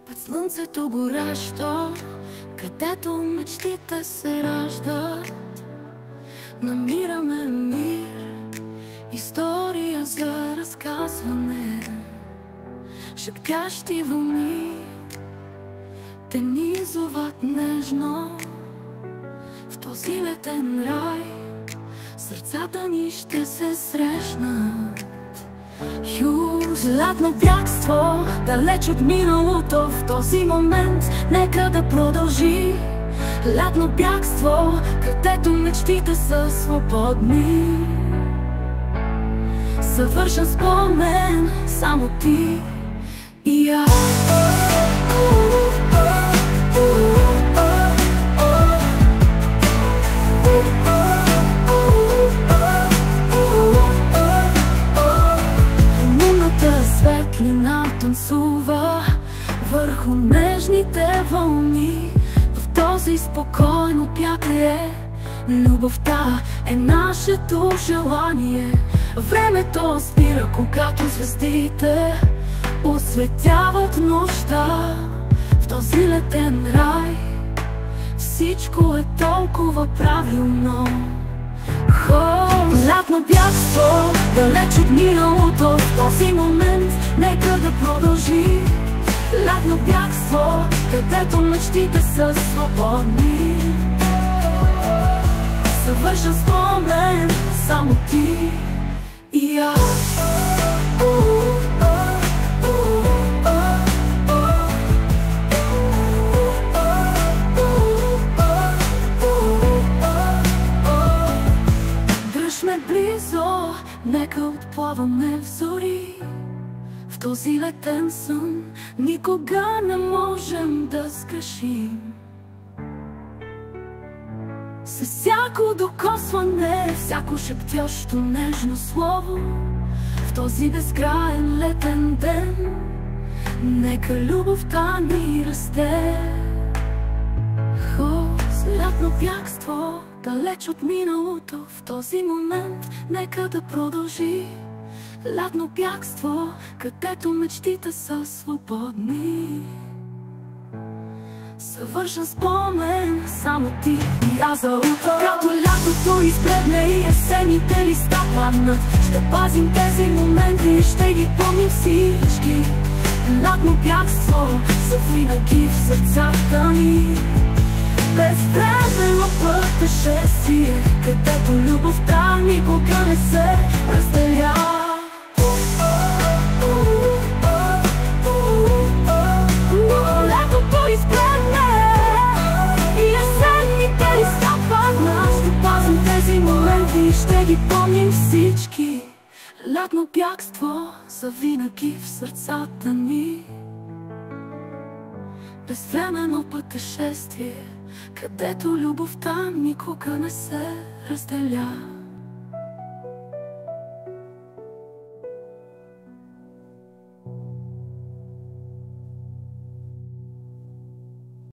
Под слънцето горещо, където мечтите се раждат, намираме мир, история за разказване. Шепящи вълни те ни зоват нежно. В този летен рай сърцата ни ще се срещнат. Златно бягство, далеч от миналото. В този момент нека да продължи. Лятно бягство, където мечтите са свободни. Съвършен спомен, само ти и аз. Светлина танцува върху нежните вълни. В този спокойно пятле любовта е нашето желание. Времето спира, когато звездите осветяват нощта. В този летен рай всичко е толкова правилно. Лятно бягство, далеч от миналото. В този момент нека да продължи. Лятно бягство, където мечтите са свободни. Съвършен спомен, само ти и аз. Близо, нека отплаваме в зори. В този летен сън никога не можем да сгрешим. С всяко докосване, всяко шептящо нежно слово, в този безкраен летен ден нека любовта ни расте. Лятно бягство, далеч от миналото. В този момент нека да продължи. Лятно бягство, където мечтите са свободни. Съвършен спомен, само ти и аз за утро. Когато лятото избледне и есените листа паднат, ще пазим тези моменти и ще ги помним всички. Лятно бягство, завинаги в сърцата ни. Безвременно пътешествие, където любовта никога не се разделя. Лятото избледне и есенните листа паднат, ще пазим тези моменти и ще ги помним всички. Лятно бягство, завинаги в сърцата ни. Безвременно пътешествие, където любовта никога не се разделя.